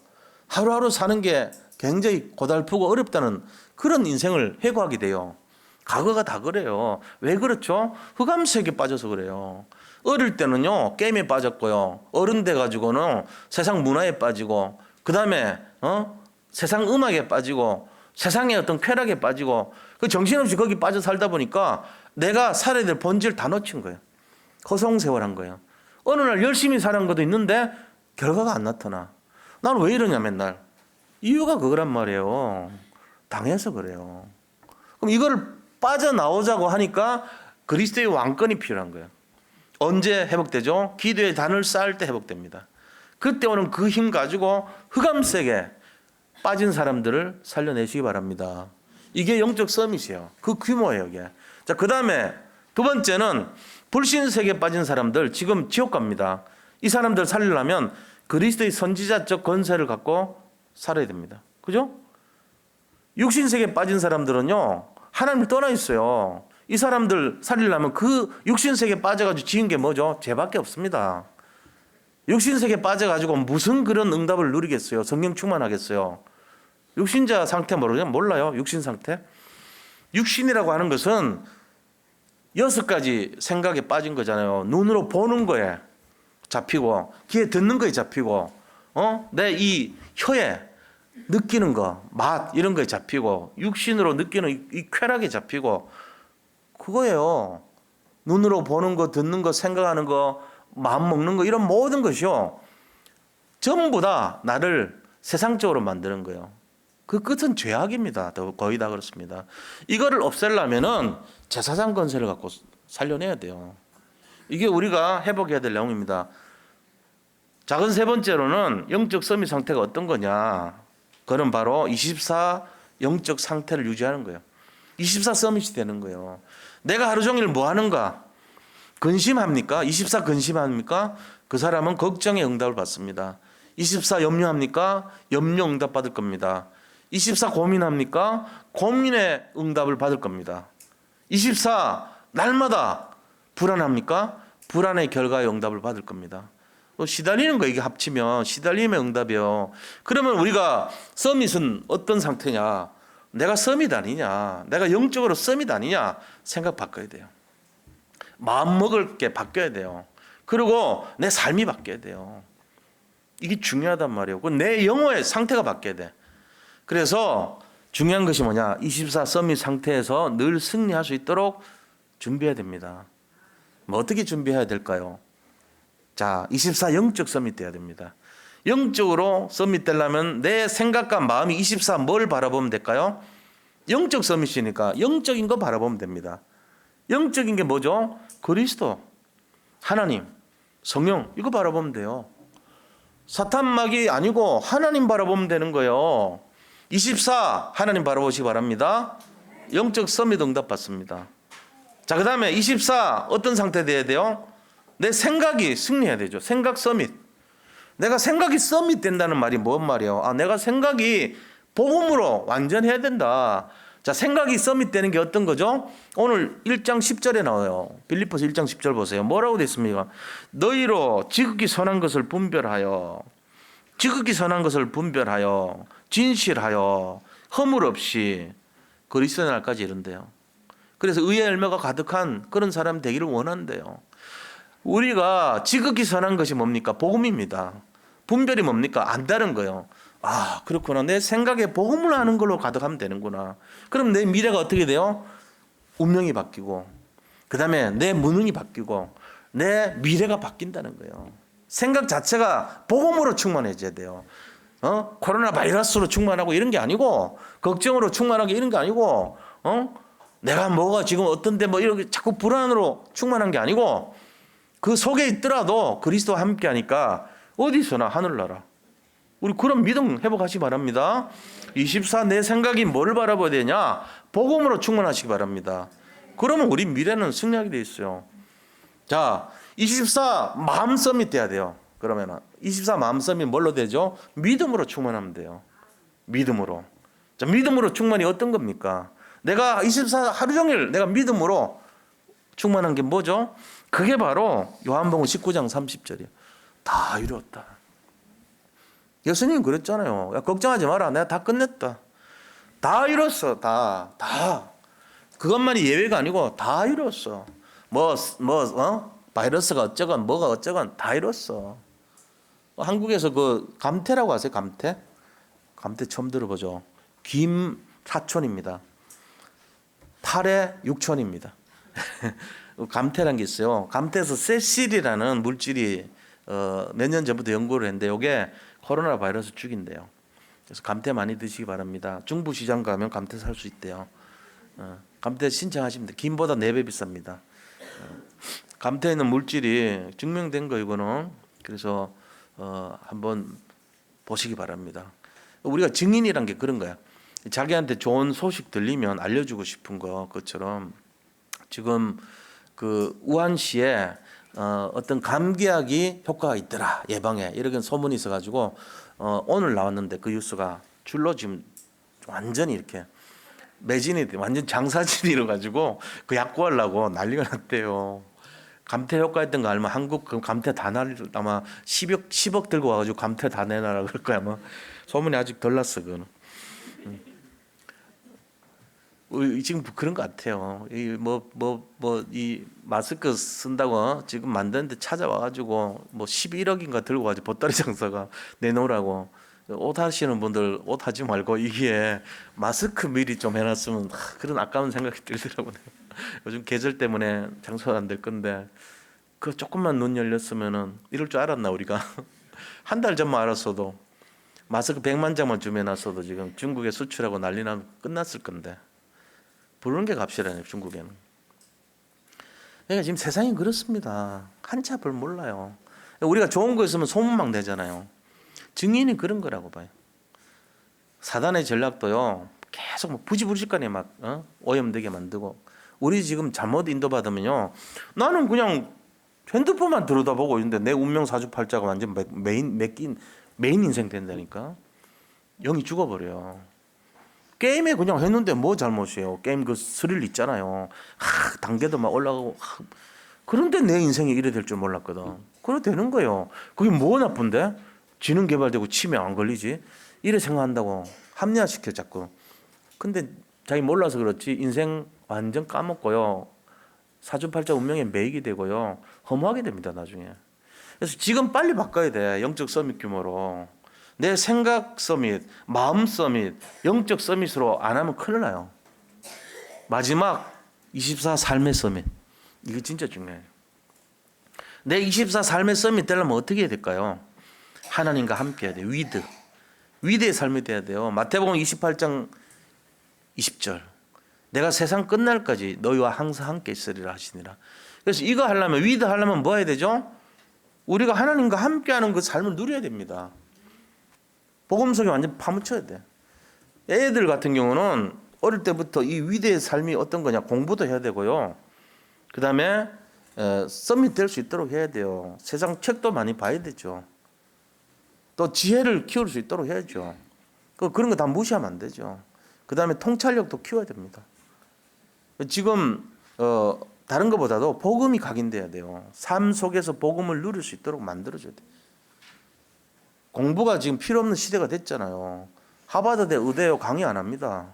하루하루 사는 게 굉장히 고달프고 어렵다는 그런 인생을 회고하게 돼요. 과거가 다 그래요. 왜 그렇죠? 흑암 세계에 빠져서 그래요. 어릴 때는요 게임에 빠졌고요. 어른 돼 가지고는 세상 문화에 빠지고 그 다음에 세상 음악에 빠지고 세상의 어떤 쾌락에 빠지고 그 정신없이 거기 빠져 살다 보니까 내가 살아야 될 본질 다 놓친 거예요. 허송세월한 거예요. 어느 날 열심히 사는 것도 있는데 결과가 안 나타나. 나는 왜 이러냐 맨날. 이유가 그거란 말이에요. 당해서 그래요. 그럼 이거를 빠져나오자고 하니까 그리스도의 왕권이 필요한 거예요. 언제 회복되죠? 기도의 단을 쌓을 때 회복됩니다. 그때 오는 그 힘 가지고 흑암 세계에 빠진 사람들을 살려내시기 바랍니다. 이게 영적 서밋이에요. 그 규모예요, 이게. 자, 그 다음에 두 번째는 불신 세계에 빠진 사람들 지금 지옥 갑니다. 이 사람들 살리려면 그리스도의 선지자적 권세를 갖고 살아야 됩니다. 그죠? 육신 세계에 빠진 사람들은요 하나님을 떠나 있어요. 이 사람들 살리려면 그 육신 세계에 빠져가지고 지은 게 뭐죠? 죄밖에 없습니다. 육신 세계에 빠져가지고 무슨 그런 응답을 누리겠어요? 성령 충만하겠어요? 육신자 상태 모르냐? 몰라요. 육신 상태. 육신이라고 하는 것은 6가지 생각에 빠진 거잖아요. 눈으로 보는 거에, 잡히고 귀에 듣는 거에 잡히고 내 이 혀에 느끼는 거, 맛 이런 거에 잡히고 육신으로 느끼는 이 쾌락에 잡히고 그거예요. 눈으로 보는 거, 듣는 거, 생각하는 거, 마음 먹는 거 이런 모든 것이요. 전부 다 나를 세상적으로 만드는 거예요. 그 끝은 죄악입니다. 거의 다 그렇습니다. 이거를 없애려면은 제사장 건세를 갖고 살려내야 돼요. 이게 우리가 회복해야 될 내용입니다. 작은 세 번째로는 영적 서밋 상태가 어떤 거냐. 그건 바로 24 영적 상태를 유지하는 거예요. 24 서밋이 되는 거예요. 내가 하루 종일 뭐 하는가? 근심합니까? 24 근심합니까? 그 사람은 걱정의 응답을 받습니다. 24 염려합니까? 염려 응답 받을 겁니다. 24 고민합니까? 고민의 응답을 받을 겁니다. 24 날마다 불안합니까? 불안의 결과의 응답을 받을 겁니다. 시달리는 거 이게 합치면 시달림의 응답이요. 그러면 우리가 서밋은 어떤 상태냐? 내가 서밋 아니냐? 내가 영적으로 서밋 아니냐? 생각 바꿔야 돼요. 마음 먹을 게 바뀌어야 돼요. 그리고 내 삶이 바뀌어야 돼요. 이게 중요하단 말이에요. 내 영혼의 상태가 바뀌어야 돼. 그래서 중요한 것이 뭐냐? 24 서밋 상태에서 늘 승리할 수 있도록 준비해야 됩니다. 뭐 어떻게 준비해야 될까요? 자, 24 영적 서밋 돼야 됩니다. 영적으로 서밋 되려면 내 생각과 마음이 24 뭘 바라보면 될까요? 영적 서밋이니까 영적인 거 바라보면 됩니다. 영적인 게 뭐죠? 그리스도, 하나님, 성령 이거 바라보면 돼요. 사탄막이 아니고 하나님 바라보면 되는 거예요. 24 하나님 바라보시기 바랍니다. 영적 서밋 응답 받습니다. 자, 그 다음에 24 어떤 상태 돼야 돼요? 내 생각이 승리해야 되죠. 생각 서밋. 내가 생각이 서밋 된다는 말이 뭔 말이에요? 내가 생각이 복음으로 완전해야 된다. 자, 생각이 서밋 되는 게 어떤 거죠? 오늘 1장 10절에 나와요. 빌립보서 1장 10절 보세요. 뭐라고 됐습니까? 너희로 지극히 선한 것을 분별하여, 지극히 선한 것을 분별하여, 진실하여, 허물 없이 그리스도의 날까지 이른대요. 그래서 의의 열매가 가득한 그런 사람 되기를 원한대요. 우리가 지극히 선한 것이 뭡니까? 복음입니다. 분별이 뭡니까? 안다는 거예요. 그렇구나. 내 생각에 복음을 아는 걸로 가득하면 되는구나. 그럼 내 미래가 어떻게 돼요? 운명이 바뀌고, 그 다음에 내 무능이 바뀌고, 내 미래가 바뀐다는 거예요. 생각 자체가 복음으로 충만해져야 돼요. 코로나 바이러스로 충만하고 이런 게 아니고, 걱정으로 충만하게 이런 게 아니고, 내가 뭐가 지금 어떤데 뭐 이렇게 자꾸 불안으로 충만한 게 아니고, 그 속에 있더라도 그리스도와 함께 하니까 어디서나 하늘나라. 우리 그런 믿음 회복하시기 바랍니다. 24 내 생각이 뭘 바라봐야 되냐? 복음으로 충만하시기 바랍니다. 그러면 우리 미래는 승리하게 돼 있어요. 자, 24 마음 서밋 돼야 돼요. 그러면 24 마음 서밋 뭘로 되죠? 믿음으로 충만하면 돼요. 믿음으로. 자, 믿음으로 충만이 어떤 겁니까? 내가 24 하루 종일 내가 믿음으로 충만한 게 뭐죠? 그게 바로 요한복음 19장 30절이에요. 다 이루었다. 예수님 그랬잖아요. 야, 걱정하지 마라. 내가 다 끝냈다. 다 이뤘어. 다. 그것만이 예외가 아니고 다 이뤘어. 바이러스가 어쩌건 뭐가 어쩌건 다 이뤘어. 한국에서 그 감태라고 아세요? 감태? 감태 처음 들어보죠. 김사촌입니다. 탈의 육촌입니다. 감태라는 게 있어요. 감태에서 세실이라는 물질이 몇 년 전부터 연구를 했는데 이게 코로나 바이러스 죽인대요. 그래서 감태 많이 드시기 바랍니다. 중부시장 가면 감태 살 수 있대요. 감태 신청하시면 돼요. 김보다 4배 비쌉니다. 감태에 있는 물질이 증명된 거 이거는. 그래서 한번 보시기 바랍니다. 우리가 증인이란 게 그런 거야. 자기한테 좋은 소식 들리면 알려주고 싶은 것처럼 지금 그 우한시에 어떤 감기약이 효과가 있더라 예방에 이렇게 소문이 있어가지고 오늘 나왔는데 그 뉴스가 줄로 지금 완전히 이렇게 매진이 완전 장사진이 이뤄가지고 그 약 구하려고 난리가 났대요. 감태 효과 있던 거 알면 한국 그 감태 다 아마 10억 들고 와가지고 감태 다 내놔라 그럴 거야 아마. 소문이 아직 덜 났어 그거는. 지금 그런 것 같아요. 이 마스크 쓴다고 지금 만드는데 찾아와가지고 뭐 11억인가 들고 가지 보따리 장사가 내놓으라고. 옷 하시는 분들 옷 하지 말고 이게 마스크 미리 좀 해놨으면 그런 아까운 생각이 들더라고요. 요즘 계절 때문에 장사가 안 될 건데 그 조금만 눈 열렸으면은 이럴 줄 알았나 우리가. 한 달 전만 알았어도 마스크 100만 장만 주면놨어도 지금 중국에 수출하고 난리 나면 끝났을 건데. 부르는 게 값이라네요, 중국에는. 그러니까 지금 세상이 그렇습니다. 한치 앞을 몰라요. 우리가 좋은 거 있으면 소문막 내잖아요. 증인이 그런 거라고 봐요. 사단의 전략도요, 계속 뭐 부지불식간에 막 오염되게 만들고. 우리 지금 잘못 인도받으면요, 나는 그냥 핸드폰만 들여다보고 있는데 내 운명 사주팔자가 완전 메인 인생 된다니까. 영이 죽어버려요. 게임에 그냥 했는데 뭐 잘못이에요. 게임 그 스릴 있잖아요. 단계도 막 올라가고. 그런데 내 인생이 이래 될 줄 몰랐거든. 그래 되는 거예요. 그게 뭐 나쁜데? 지능 개발되고 치매 안 걸리지? 이래 생각한다고 합리화시켜 자꾸. 근데 자기 몰라서 그렇지 인생 완전 까먹고요. 사주팔자 운명에 매이게 되고요. 허무하게 됩니다 나중에. 그래서 지금 빨리 바꿔야 돼. 영적 서밋 규모로. 내 생각 서밋, 마음 서밋, 영적 서밋으로 안 하면 큰일 나요. 마지막 24 삶의 서밋. 이거 진짜 중요해요. 내 24 삶의 서밋 되려면 어떻게 해야 될까요? 하나님과 함께 해야 돼요. 위드의 삶이 돼야 돼요. 마태복음 28장 20절. 내가 세상 끝날까지 너희와 항상 함께 있으리라 하시니라. 그래서 이거 하려면 위드 하려면 뭐 해야 되죠? 우리가 하나님과 함께하는 그 삶을 누려야 됩니다. 복음 속에 완전 파묻혀야 돼. 애들 같은 경우는 어릴 때부터 이 위대의 삶이 어떤 거냐 공부도 해야 되고요. 그 다음에 서밋 될 수 있도록 해야 돼요. 세상 책도 많이 봐야 되죠. 또 지혜를 키울 수 있도록 해야죠. 그런 거 다 무시하면 안 되죠. 그 다음에 통찰력도 키워야 됩니다. 지금 다른 것보다도 복음이 각인돼야 돼요. 삶 속에서 복음을 누릴 수 있도록 만들어줘야 돼요. 공부가 지금 필요 없는 시대가 됐잖아요. 하버드대 의대요 강의 안 합니다.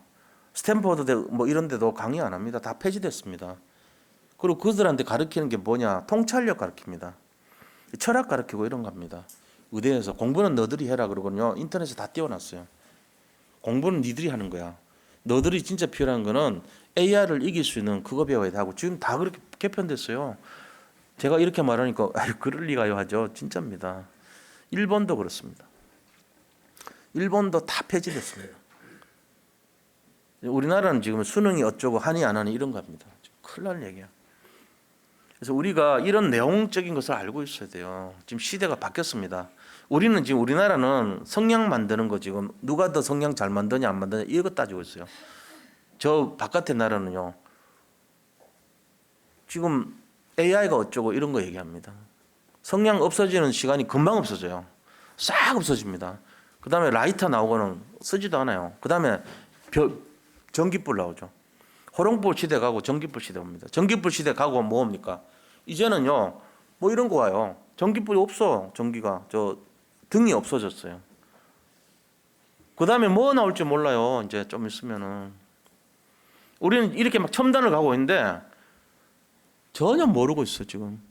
스탠퍼드대 뭐 이런 데도 강의 안 합니다. 다 폐지됐습니다. 그리고 그들한테 가르치는 게 뭐냐? 통찰력 가르칩니다. 철학 가르치고 이런 겁니다. 의대에서 공부는 너들이 해라 그러거든요. 인터넷에 다 띄워놨어요. 공부는 니들이 하는 거야. 너들이 진짜 필요한 거는 AI를 이길 수 있는 그거 배워야 돼 하고 지금 다 그렇게 개편됐어요. 제가 이렇게 말하니까 아유 그럴 리가요 하죠. 진짜입니다. 일본도 그렇습니다. 일본도 다 폐지됐습니다. 우리나라는 지금 수능이 어쩌고 하니 안 하니 이런 겁니다. 큰일 날 얘기야. 그래서 우리가 이런 내용적인 것을 알고 있어야 돼요. 지금 시대가 바뀌었습니다. 우리나라는 성냥 만드는 거 지금 누가 더 성냥 잘 만드냐 안 만드냐 이거 따지고 있어요. 저 바깥의 나라는요. 지금 AI가 어쩌고 이런 거 얘기합니다. 성냥 없어지는 시간이 금방 없어져요. 싹 없어집니다. 그 다음에 라이터 나오고는 쓰지도 않아요. 그 다음에 전기불 나오죠. 호롱불 시대 가고 전기불 시대 옵니다. 전기불 시대 가고 뭐옵니까? 이제는요, 뭐 이런 거 와요. 전기불이 없어. 전기가. 등이 없어졌어요. 그 다음에 뭐 나올지 몰라요. 이제 좀 있으면은. 우리는 이렇게 막 첨단을 가고 있는데 전혀 모르고 있어, 지금.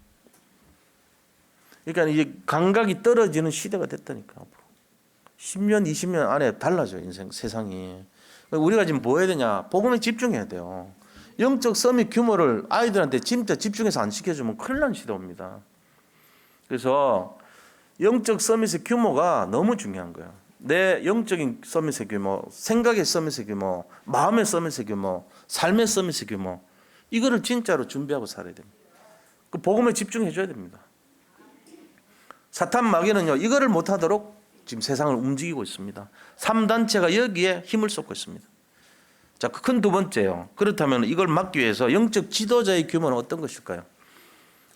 그러니까 이제 감각이 떨어지는 시대가 됐다니까. 10년, 20년 안에 달라져요, 세상이. 우리가 지금 뭐 해야 되냐? 복음에 집중해야 돼요. 영적 서밋 규모를 아이들한테 진짜 집중해서 안 시켜주면 큰일 나는 시대 옵니다. 그래서 영적 서밋의 규모가 너무 중요한 거예요. 내 영적인 서밋의 규모, 생각의 서밋의 규모, 마음의 서밋의 규모, 삶의 서밋의 규모, 이거를 진짜로 준비하고 살아야 됩니다. 그 복음에 집중해줘야 됩니다. 사탄 마귀는요, 이거를 못하도록 지금 세상을 움직이고 있습니다. 3단체가 여기에 힘을 쏟고 있습니다. 자, 큰 두 번째요. 그렇다면 이걸 막기 위해서 영적 지도자의 규모는 어떤 것일까요?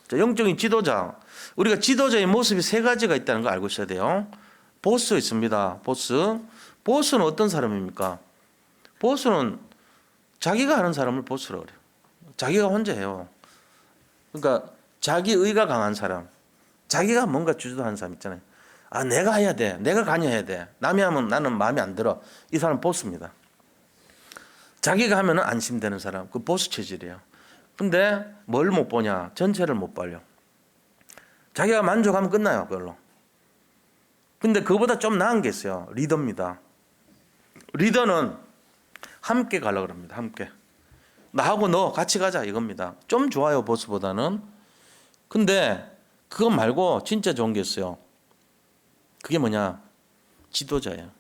자, 영적인 지도자. 우리가 지도자의 모습이 세 가지가 있다는 걸 알고 있어야 돼요. 보스 있습니다. 보스. 보스는 어떤 사람입니까? 보스는 자기가 하는 사람을 보스라고 그래요. 자기가 혼자 해요. 그러니까 자기 의가 강한 사람. 자기가 뭔가 주도하는 사람 있잖아요. 아, 내가 해야 돼. 내가 관여해야 돼. 남이 하면 나는 마음에 안 들어. 이 사람 보스입니다. 자기가 하면은 안심되는 사람, 그 보스 체질이에요. 근데 뭘 못 보냐? 전체를 못 봐요. 자기가 만족하면 끝나요, 그걸로. 근데 그거보다 좀 나은 게 있어요. 리더입니다. 리더는 함께 가려고 합니다. 함께. 나하고 너 같이 가자 이겁니다. 좀 좋아요, 보스보다는. 근데 그거 말고 진짜 좋은 게 있어요. 그게 뭐냐? 지도자예요.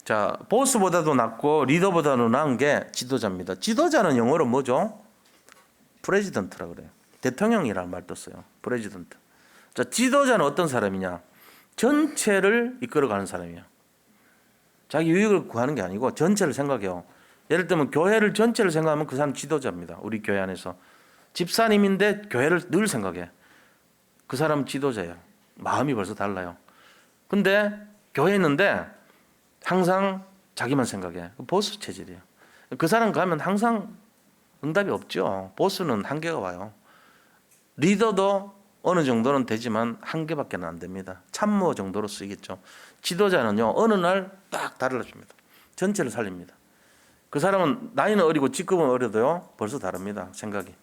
자, 보스보다도 낫고 리더보다도 나은 게 지도자입니다. 지도자는 영어로 뭐죠? 프레지던트라고 그래요. 대통령이라는 말도 써요. 프레지던트. 자, 지도자는 어떤 사람이냐? 전체를 이끌어가는 사람이에요. 자기 유익을 구하는 게 아니고 전체를 생각해요. 예를 들면 교회를 전체를 생각하면 그 사람 지도자입니다. 우리 교회 안에서. 집사님인데 교회를 늘 생각해. 그 사람은 지도자예요. 마음이 벌써 달라요. 근데 교회에 있는데 항상 자기만 생각해. 보스 체질이에요. 그 사람 가면 항상 응답이 없죠. 보스는 한계가 와요. 리더도 어느 정도는 되지만 한계밖에 안 됩니다. 참모 정도로 쓰이겠죠. 지도자는요, 어느 날 딱 달라집니다. 전체를 살립니다. 그 사람은 나이는 어리고 직급은 어려도요, 벌써 다릅니다. 생각이.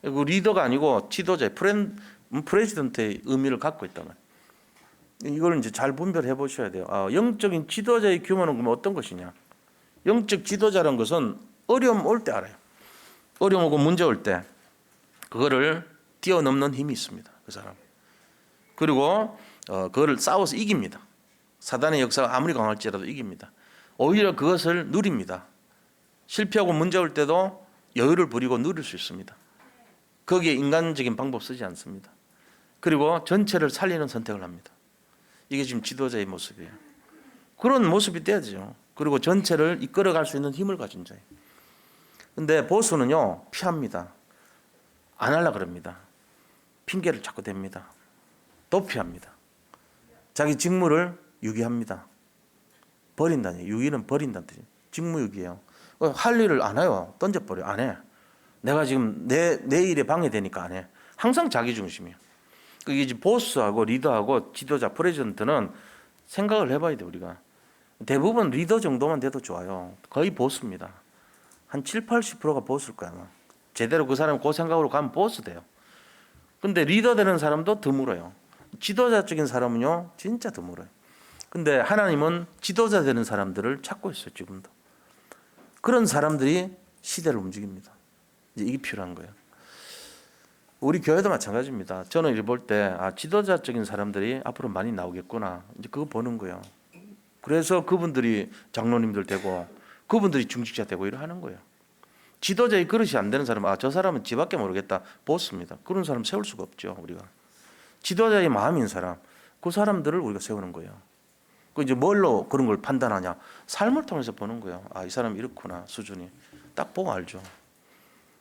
그 리더가 아니고 지도자의 프레지던트의 의미를 갖고 있단 말이에요. 이걸 이제 잘 분별해 보셔야 돼요. 영적인 지도자의 규모는 그럼 어떤 것이냐? 영적 지도자라는 것은 어려움 올 때 알아요. 어려움 오고 문제 올 때 그거를 뛰어넘는 힘이 있습니다. 그 사람. 그리고 그거를 싸워서 이깁니다. 사단의 역사가 아무리 강할지라도 이깁니다. 오히려 그것을 누립니다. 실패하고 문제 올 때도 여유를 부리고 누릴 수 있습니다. 거기에 인간적인 방법 쓰지 않습니다. 그리고 전체를 살리는 선택을 합니다. 이게 지금 지도자의 모습이에요. 그런 모습이 돼야죠. 그리고 전체를 이끌어갈 수 있는 힘을 가진 자예요. 근데 보스는요, 피합니다. 안 하려고 그럽니다. 핑계를 자꾸 댑니다. 또 피합니다. 자기 직무를 유기합니다. 버린다니. 유기는 버린다는 뜻이에요. 직무유기예요. 할 일을 안 해요. 던져버려. 안 해. 내가 지금 내 일에 방해되니까 안 해. 항상 자기 중심이에요. 이게 이제 보스하고 리더하고 지도자, 프레지던트는 생각을 해봐야 돼, 우리가. 대부분 리더 정도만 돼도 좋아요. 거의 보스입니다. 한 7, 80%가 보스일 거야, 아마. 제대로 그 사람이 그 생각으로 가면 보스 돼요. 근데 리더 되는 사람도 드물어요. 지도자적인 사람은요, 진짜 드물어요. 근데 하나님은 지도자 되는 사람들을 찾고 있어요, 지금도. 그런 사람들이 시대를 움직입니다. 이제 이게 필요한 거예요. 우리 교회도 마찬가지입니다. 저는 이를 볼 때, 지도자적인 사람들이 앞으로 많이 나오겠구나. 이제 그거 보는 거예요. 그래서 그분들이 장로님들 되고, 그분들이 중직자 되고 이러 하는 거예요. 지도자의 그릇이 안 되는 사람, 저 사람은 지밖에 모르겠다. 보스입니다. 그런 사람 세울 수가 없죠, 우리가. 지도자의 마음인 사람, 그 사람들을 우리가 세우는 거예요. 그 이제 뭘로 그런 걸 판단하냐? 삶을 통해서 보는 거예요. 이 사람 이렇구나, 수준이. 딱 보고 알죠.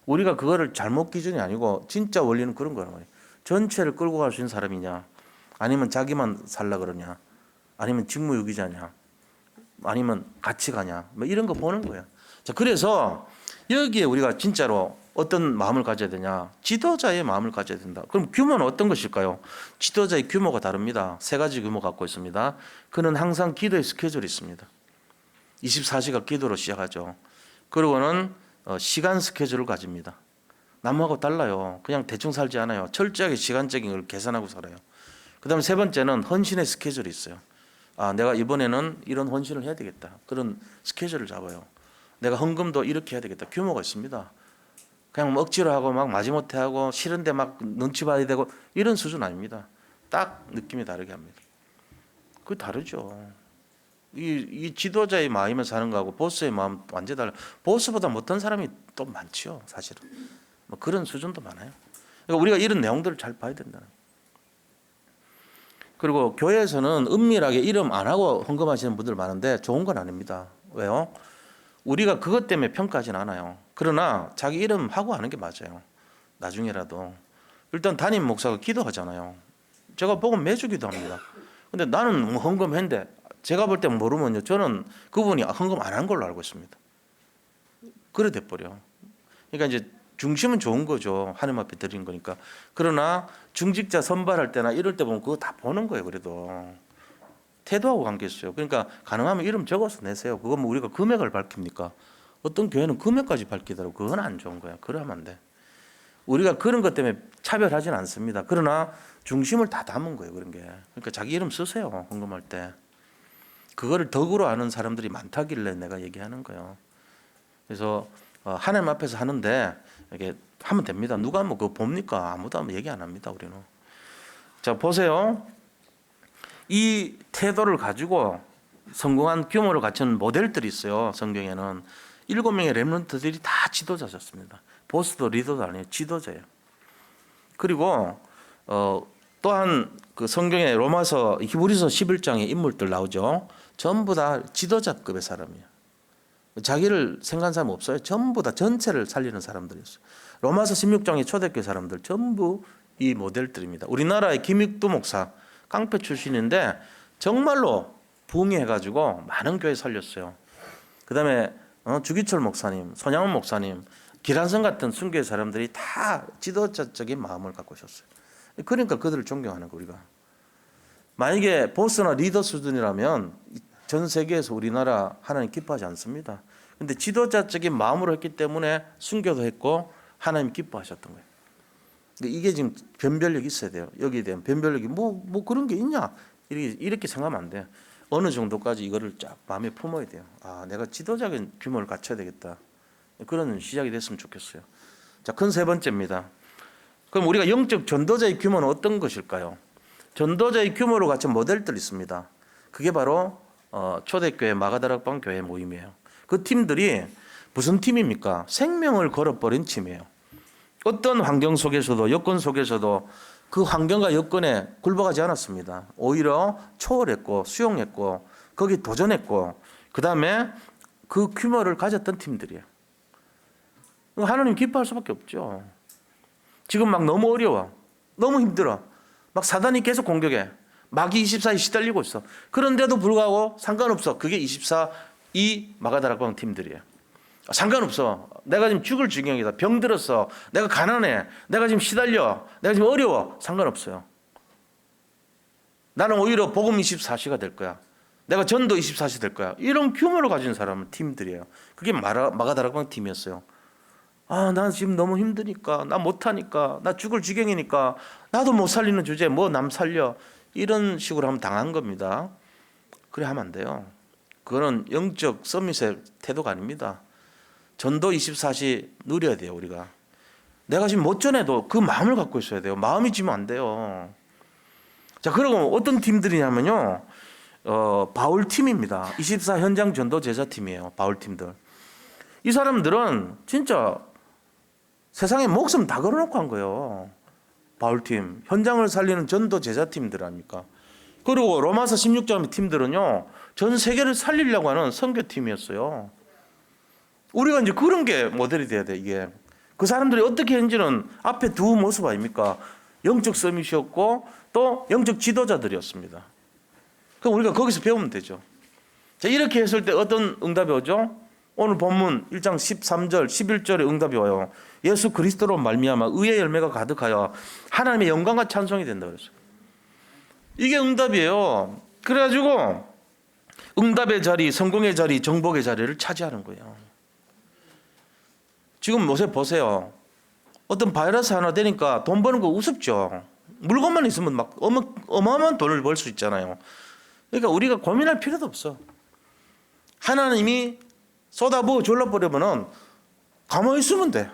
우리가 그거를 잘못 기준이 아니고 진짜 원리는 그런 거란 말이에요. 전체를 끌고 갈 수 있는 사람이냐? 아니면 자기만 살라 그러냐? 아니면 직무유기자냐? 아니면 같이 가냐? 뭐 이런 거 보는 거예요. 자, 그래서 여기에 우리가 진짜로 어떤 마음을 가져야 되냐? 지도자의 마음을 가져야 된다. 그럼 규모는 어떤 것일까요? 지도자의 규모가 다릅니다. 세 가지 규모 갖고 있습니다. 그는 항상 기도의 스케줄이 있습니다. 24시간 기도로 시작하죠. 그리고는 시간 스케줄을 가집니다. 남하고 달라요. 그냥 대충 살지 않아요. 철저하게 시간적인 걸 계산하고 살아요. 그 다음에 세 번째는 헌신의 스케줄이 있어요. 내가 이번에는 이런 헌신을 해야 되겠다. 그런 스케줄을 잡아요. 내가 헌금도 이렇게 해야 되겠다. 규모가 있습니다. 그냥 뭐 억지로 하고 막 마지못해 하고 싫은데 막 눈치 봐야 되고 이런 수준 아닙니다. 딱 느낌이 다르게 합니다. 그게 다르죠. 이 지도자의 마음에 사는 거하고 보스의 마음 완전히 달라요. 보스보다 못한 사람이 또 많지요, 사실은. 뭐 그런 수준도 많아요. 그러니까 우리가 이런 내용들을 잘 봐야 된다. 그리고 교회에서는 은밀하게 이름 안 하고 헌금하시는 분들 많은데 좋은 건 아닙니다. 왜요? 우리가 그것 때문에 평가하진 않아요. 그러나 자기 이름 하고 하는 게 맞아요. 나중에라도. 일단 담임 목사가 기도하잖아요. 제가 보고 매주 기도합니다. 근데 나는 뭐 헌금했는데 제가 볼 때 모르면요. 저는 그분이 헌금 안 한 걸로 알고 있습니다. 그래 돼버려. 그러니까 이제 중심은 좋은 거죠. 하나님 앞에 드리는 거니까. 그러나 중직자 선발할 때나 이럴 때 보면 그거 다 보는 거예요. 그래도 태도하고 관계 있어요. 그러니까 가능하면 이름 적어서 내세요. 그건 뭐 우리가 금액을 밝힙니까? 어떤 교회는 금액까지 밝히더라고. 그건 안 좋은 거야. 그러면 안 돼. 우리가 그런 것 때문에 차별하지는 않습니다. 그러나 중심을 다 담은 거예요. 그런 게. 그러니까 자기 이름 쓰세요. 헌금할 때. 그거를 덕으로 아는 사람들이 많다길래 내가 얘기하는 거예요. 그래서 하나님 앞에서 하는데 이게 하면 됩니다. 누가 뭐 그거 봅니까? 아무도 얘기 안 합니다. 우리는. 자, 보세요. 이 태도를 가지고 성공한 규모를 갖춘 모델들이 있어요. 성경에는 7명의 렘넌트들이 다 지도자셨습니다. 보스도 리더도 아니에요. 지도자예요. 그리고 또한 그 성경에 로마서 히브리서 11장에 인물들 나오죠. 전부 다 지도자급의 사람이에요. 자기를 생각한 사람 없어요. 전부 다 전체를 살리는 사람들이었어요. 로마서 16장의 초대교회 사람들 전부 이 모델들입니다. 우리나라의 김익두 목사 깡패 출신인데 정말로 부흥해가지고 많은 교회 살렸어요. 그 다음에 주기철 목사님, 손양원 목사님, 기란성 같은 순교의 사람들이 다 지도자적인 마음을 갖고 있었어요. 그러니까 그들을 존경하는 거 우리가. 만약에 보스나 리더 수준이라면 전 세계에서 우리나라 하나님 기뻐하지 않습니다. 근데 지도자적인 마음으로 했기 때문에 순교도 했고 하나님 기뻐하셨던 거예요. 근데 이게 지금 변별력이 있어야 돼요. 여기에 대한 변별력이 뭐 그런 게 있냐 이렇게 생각하면 안 돼요. 어느 정도까지 이거를 쫙 마음에 품어야 돼요. 아, 내가 지도자적인 규모를 갖춰야 되겠다. 그런 시작이 됐으면 좋겠어요. 자, 큰 세 번째입니다. 그럼 우리가 영적 전도자의 규모는 어떤 것일까요? 전도자의 규모로 갖춘 모델들이 있습니다. 그게 바로 초대교회 마가다락방 교회 모임이에요. 그 팀들이 무슨 팀입니까? 생명을 걸어버린 팀이에요. 어떤 환경 속에서도 여건 속에서도 그 환경과 여건에 굴복하지 않았습니다. 오히려 초월했고 수용했고 거기 도전했고 그 다음에 그 규모를 가졌던 팀들이에요. 하나님 기뻐할 수밖에 없죠. 지금 막 너무 어려워. 너무 힘들어. 막 사단이 계속 공격해. 마귀 24에 시달리고 있어. 그런데도 불구하고 상관없어. 그게 24이 마가다락방 팀들이에요. 상관없어. 내가 지금 죽을 지경이다. 병들었어. 내가 가난해. 내가 지금 시달려. 내가 지금 어려워. 상관없어요. 나는 오히려 복음 24시가 될 거야. 내가 전도 24시 될 거야. 이런 규모를 가진 사람은 팀들이에요. 그게 마가다락방 팀이었어요. 아, 나 지금 너무 힘드니까, 나 못하니까, 나 죽을 지경이니까, 나도 못 살리는 주제에 뭐 남 살려. 이런 식으로 하면 당한 겁니다. 그래 하면 안 돼요. 그거는 영적 서밋의 태도가 아닙니다. 전도 24시 누려야 돼요, 우리가. 내가 지금 못 전해도 그 마음을 갖고 있어야 돼요. 마음이 지면 안 돼요. 자, 그리고 어떤 팀들이냐면요. 바울 팀입니다. 24 현장 전도 제자 팀이에요. 바울 팀들. 이 사람들은 진짜 세상에 목숨 다 걸어놓고 한 거예요. 바울팀. 현장을 살리는 전도 제자팀들 아닙니까? 그리고 로마서 16장 팀들은요. 전 세계를 살리려고 하는 선교팀이었어요. 우리가 이제 그런 게 모델이 돼야 돼, 이게. 그 사람들이 어떻게 했는지는 앞에 두 모습 아닙니까? 영적 서밋이었고 또 영적 지도자들이었습니다. 그럼 우리가 거기서 배우면 되죠. 자, 이렇게 했을 때 어떤 응답이 오죠? 오늘 본문 1장 13절 11절에 응답이 와요. 예수 그리스도로 말미암아 의의 열매가 가득하여 하나님의 영광과 찬송이 된다 그랬어요. 이게 응답이에요. 그래가지고 응답의 자리, 성공의 자리, 정복의 자리를 차지하는 거예요. 지금 요새 보세요. 어떤 바이러스 하나 되니까 돈 버는 거 우습죠. 물건만 있으면 막 어마어마한 돈을 벌 수 있잖아요. 그러니까 우리가 고민할 필요도 없어. 하나님이 쏟아부어 졸라버리면은 가만히 있으면 돼.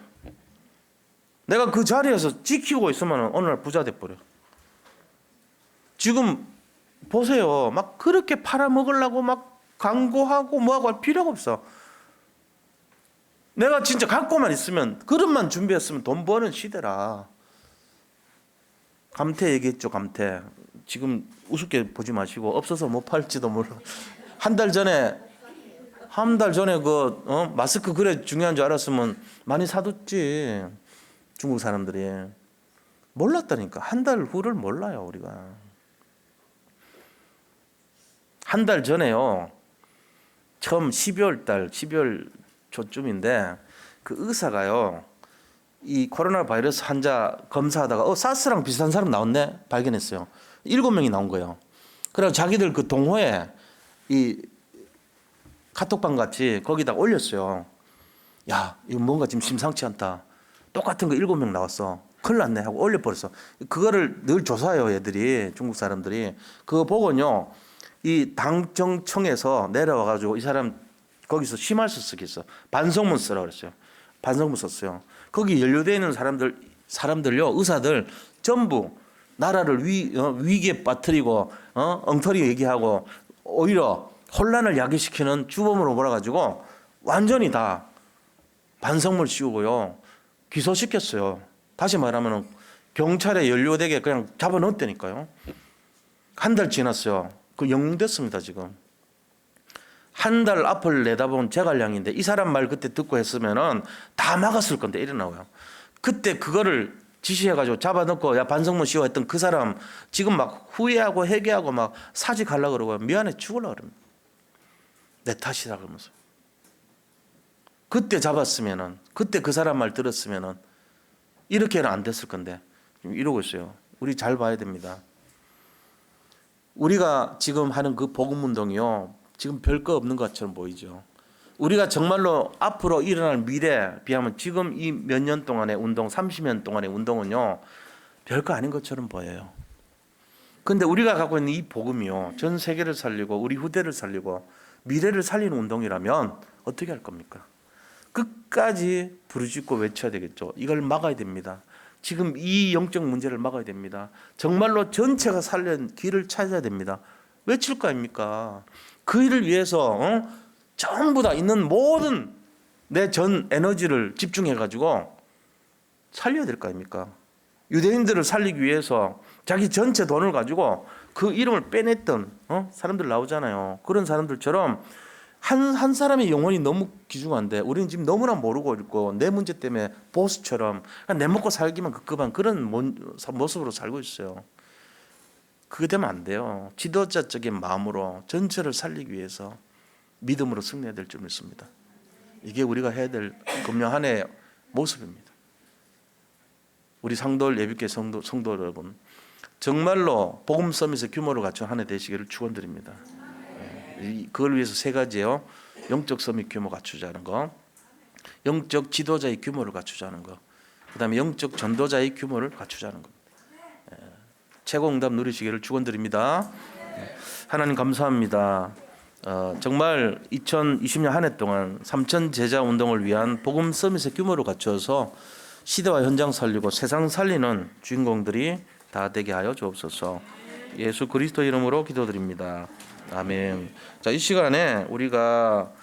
내가 그 자리에서 지키고 있으면 어느 날 부자 돼버려. 지금 보세요. 막 그렇게 팔아먹으려고 막 광고하고 뭐하고 할 필요가 없어. 내가 진짜 갖고만 있으면, 그릇만 준비했으면 돈 버는 시대라. 감태 얘기했죠, 감태. 지금 우습게 보지 마시고 없어서 못 팔지도 몰라. 한 달 전에 마스크 그래 중요한 줄 알았으면 많이 사뒀지. 중국 사람들이. 몰랐다니까. 한 달 후를 몰라요, 우리가. 한 달 전에요. 처음 12월 초쯤인데 그 의사가요. 이 코로나 바이러스 환자 검사하다가 사스랑 비슷한 사람 나왔네 발견했어요. 7명이 나온 거예요. 그리고 자기들 그 동호회 이 카톡방 같이 거기다 올렸어요. 야, 이거 뭔가 지금 심상치 않다. 똑같은 거 7명 나왔어. 큰일 났네 하고 올려버렸어. 그거를 늘 조사해요, 얘들이. 중국 사람들이. 그거 보고요. 이 당정청에서 내려와가지고 이 사람 거기서 심할서 쓰겠어. 반성문 쓰라고 그랬어요. 반성문 썼어요. 거기 연루되어 있는 사람들요, 의사들 전부 나라를 위기에 빠뜨리고 엉터리 얘기하고 오히려 혼란을 야기시키는 주범으로 몰아가지고 완전히 다 반성문 씌우고요. 기소시켰어요. 다시 말하면 경찰에 연루되게 그냥 잡아넣었다니까요. 한 달 지났어요. 그 영웅됐습니다, 지금. 한 달 앞을 내다본 제갈량인데 이 사람 말 그때 듣고 했으면은 다 막았을 건데 이래 나와요. 그때 그거를 지시해가지고 잡아넣고 야 반성문 씌워 했던 그 사람 지금 막 후회하고 회개하고 막 사직하려고 그러고 미안해 죽으려고 그럽니다. 내 탓이라 그러면서. 그때 잡았으면은 그때 그 사람 말 들었으면은 이렇게는 안 됐을 건데 이러고 있어요. 우리 잘 봐야 됩니다. 우리가 지금 하는 그 복음 운동이요. 지금 별거 없는 것처럼 보이죠. 우리가 정말로 앞으로 일어날 미래에 비하면 지금 이 몇 년 동안의 운동, 30년 동안의 운동은요. 별거 아닌 것처럼 보여요. 근데 우리가 갖고 있는 이 복음이요. 전 세계를 살리고 우리 후대를 살리고 미래를 살리는 운동이라면 어떻게 할 겁니까? 끝까지 부르짖고 외쳐야 되겠죠. 이걸 막아야 됩니다. 지금 이 영적 문제를 막아야 됩니다. 정말로 전체가 살려는 길을 찾아야 됩니다. 외칠 거 아닙니까? 그 일을 위해서 전부 다 있는 모든 내 전 에너지를 집중해 가지고 살려야 될 거 아닙니까? 유대인들을 살리기 위해서 자기 전체 돈을 가지고 그 이름을 빼냈던 사람들 나오잖아요. 그런 사람들처럼 한 사람의 영혼이 너무 귀중한데 우리는 지금 너무나 모르고 있고 내 문제 때문에 보스처럼 그냥 내 먹고 살기만 급급한 그런 모습으로 살고 있어요. 그게 되면 안 돼요. 지도자적인 마음으로 전체를 살리기 위해서 믿음으로 승리해야 될 줄 믿습니다. 이게 우리가 해야 될 금요 한 해의 모습입니다. 우리 상돌 예비교회 성도 여러분, 정말로 복음 서밋의 규모를 갖춘 한 해 되시기를 축원드립니다. 그걸 위해서 세 가지예요. 영적 서밋 규모 갖추자는 거, 영적 지도자의 규모를 갖추자는 거, 그다음에 영적 전도자의 규모를 갖추자는 겁니다. 최고 응답 누리시기를 축원드립니다. 하나님 감사합니다. 정말 2020년 한 해 동안 3천 제자 운동을 위한 복음 서밋의 규모를 갖춰서 시대와 현장 살리고 세상 살리는 주인공들이 다 되게 하여 주옵소서. 예수 그리스도 이름으로 기도드립니다. 아멘. 자, 이 시간에 우리가